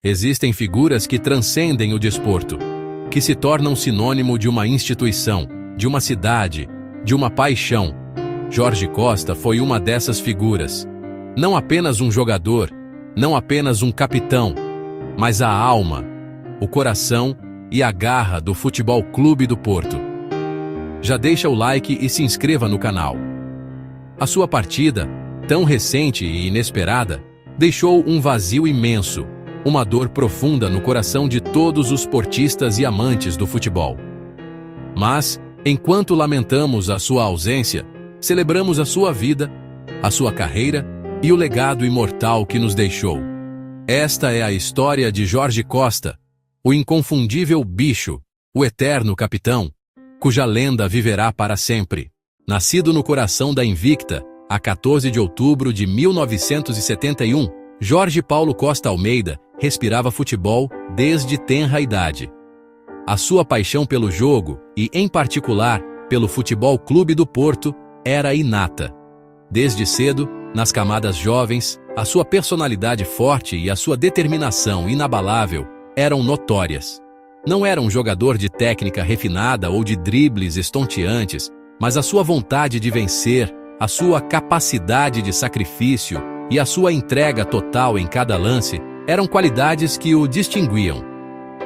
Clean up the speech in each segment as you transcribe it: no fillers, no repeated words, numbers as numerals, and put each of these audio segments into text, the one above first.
Existem figuras que transcendem o desporto, que se tornam sinônimo de uma instituição, de uma cidade, de uma paixão. Jorge Costa foi uma dessas figuras. Não apenas um jogador, não apenas um capitão, mas a alma, o coração e a garra do Futebol Clube do Porto. Já deixa o like e se inscreva no canal. A sua partida, tão recente e inesperada, deixou um vazio imenso, uma dor profunda no coração de todos os portistas e amantes do futebol. Mas, enquanto lamentamos a sua ausência, celebramos a sua vida, a sua carreira e o legado imortal que nos deixou. Esta é a história de Jorge Costa, o inconfundível bicho, o eterno capitão, cuja lenda viverá para sempre. Nascido no coração da Invicta, a 14 de outubro de 1971, Jorge Paulo Costa Almeida respirava futebol desde tenra idade. A sua paixão pelo jogo e, em particular, pelo Futebol Clube do Porto, era inata. Desde cedo, nas camadas jovens, a sua personalidade forte e a sua determinação inabalável eram notórias. Não era um jogador de técnica refinada ou de dribles estonteantes, mas a sua vontade de vencer, a sua capacidade de sacrifício e a sua entrega total em cada lance eram qualidades que o distinguiam.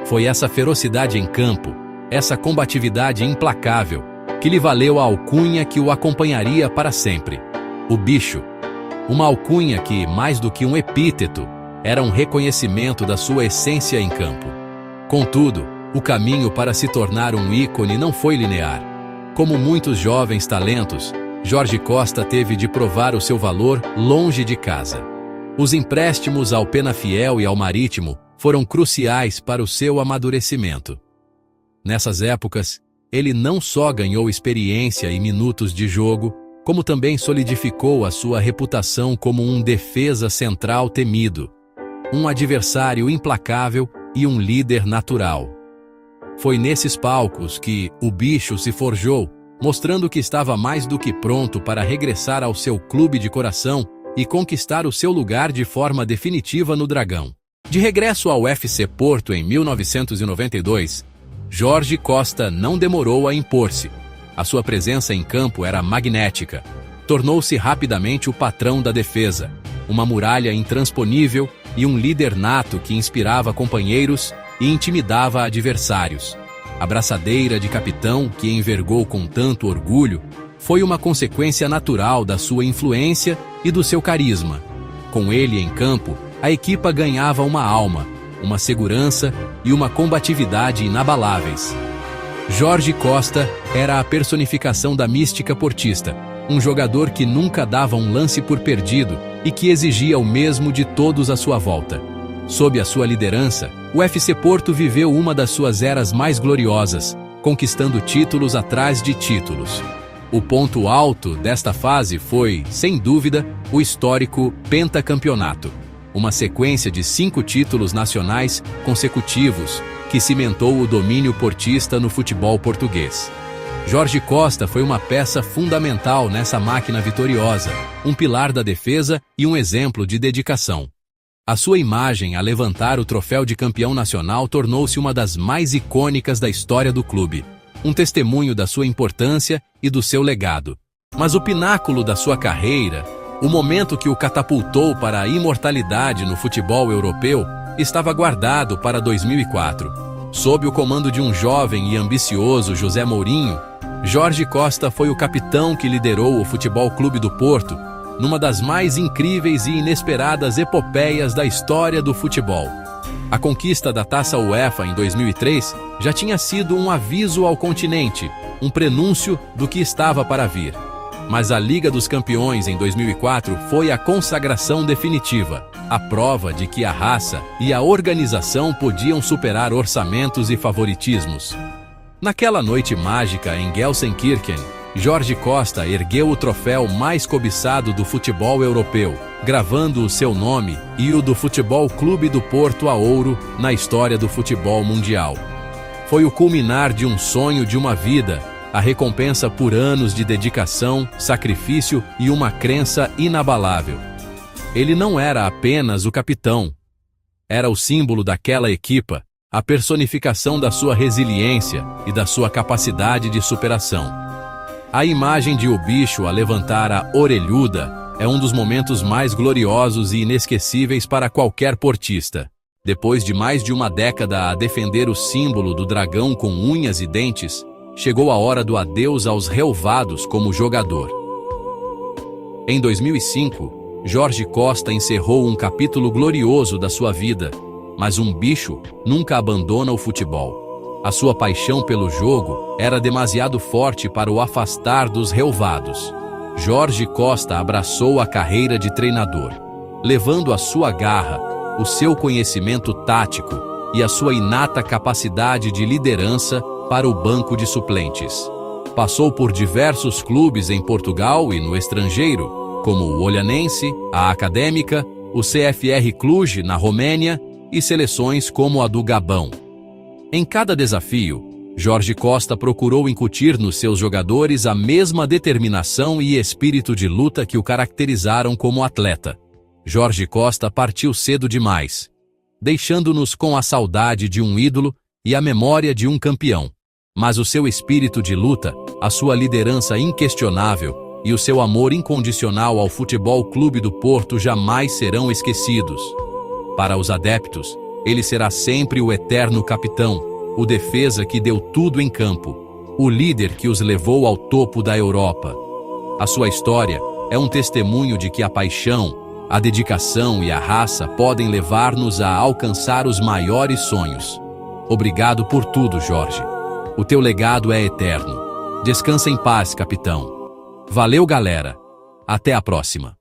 Foi essa ferocidade em campo, essa combatividade implacável, que lhe valeu a alcunha que o acompanharia para sempre: o bicho. Uma alcunha que, mais do que um epíteto, era um reconhecimento da sua essência em campo. Contudo, o caminho para se tornar um ícone não foi linear. Como muitos jovens talentos, Jorge Costa teve de provar o seu valor longe de casa. Os empréstimos ao Penafiel e ao Marítimo foram cruciais para o seu amadurecimento. Nessas épocas, ele não só ganhou experiência e minutos de jogo, como também solidificou a sua reputação como um defesa central temido, um adversário implacável e um líder natural. Foi nesses palcos que o bicho se forjou, mostrando que estava mais do que pronto para regressar ao seu clube de coração e conquistar o seu lugar de forma definitiva no Dragão. De regresso ao FC Porto em 1992, Jorge Costa não demorou a impor-se. A sua presença em campo era magnética. Tornou-se rapidamente o patrão da defesa, uma muralha intransponível e um líder nato que inspirava companheiros e intimidava adversários. A braçadeira de capitão que envergou com tanto orgulho foi uma consequência natural da sua influência e do seu carisma. Com ele em campo, a equipa ganhava uma alma, uma segurança e uma combatividade inabaláveis. Jorge Costa era a personificação da mística portista, um jogador que nunca dava um lance por perdido e que exigia o mesmo de todos à sua volta. Sob a sua liderança, o FC Porto viveu uma das suas eras mais gloriosas, conquistando títulos atrás de títulos. O ponto alto desta fase foi, sem dúvida, o histórico pentacampeonato, uma sequência de 5 títulos nacionais consecutivos que cimentou o domínio portista no futebol português. Jorge Costa foi uma peça fundamental nessa máquina vitoriosa, um pilar da defesa e um exemplo de dedicação. A sua imagem a levantar o troféu de campeão nacional tornou-se uma das mais icônicas da história do clube, um testemunho da sua importância e do seu legado. Mas o pináculo da sua carreira, o momento que o catapultou para a imortalidade no futebol europeu, estava guardado para 2004. Sob o comando de um jovem e ambicioso José Mourinho, Jorge Costa foi o capitão que liderou o Futebol Clube do Porto numa das mais incríveis e inesperadas epopeias da história do futebol. A conquista da Taça UEFA em 2003 já tinha sido um aviso ao continente, um prenúncio do que estava para vir. Mas a Liga dos Campeões em 2004 foi a consagração definitiva, a prova de que a raça e a organização podiam superar orçamentos e favoritismos. Naquela noite mágica em Gelsenkirchen, Jorge Costa ergueu o troféu mais cobiçado do futebol europeu, gravando o seu nome e o do Futebol Clube do Porto a ouro na história do futebol mundial. Foi o culminar de um sonho de uma vida, a recompensa por anos de dedicação, sacrifício e uma crença inabalável. Ele não era apenas o capitão. era o símbolo daquela equipa, a personificação da sua resiliência e da sua capacidade de superação. A imagem de o bicho a levantar a orelhuda é um dos momentos mais gloriosos e inesquecíveis para qualquer portista. Depois de mais de uma década a defender o símbolo do dragão com unhas e dentes, chegou a hora do adeus aos relvados como jogador. Em 2005, Jorge Costa encerrou um capítulo glorioso da sua vida, mas um bicho nunca abandona o futebol. A sua paixão pelo jogo era demasiado forte para o afastar dos relvados. Jorge Costa abraçou a carreira de treinador, levando a sua garra, o seu conhecimento tático e a sua inata capacidade de liderança para o banco de suplentes. Passou por diversos clubes em Portugal e no estrangeiro, como o Olhanense, a Académica, o CFR Cluj na Romênia e seleções como a do Gabão. Em cada desafio, Jorge Costa procurou incutir nos seus jogadores a mesma determinação e espírito de luta que o caracterizaram como atleta. Jorge Costa partiu cedo demais, deixando-nos com a saudade de um ídolo e a memória de um campeão. Mas o seu espírito de luta, a sua liderança inquestionável e o seu amor incondicional ao Futebol Clube do Porto jamais serão esquecidos. Para os adeptos, ele será sempre o eterno capitão, o defesa que deu tudo em campo, o líder que os levou ao topo da Europa. A sua história é um testemunho de que a paixão, a dedicação e a raça podem levar-nos a alcançar os maiores sonhos. Obrigado por tudo, Jorge. O teu legado é eterno. Descansa em paz, capitão. Valeu, galera. Até a próxima.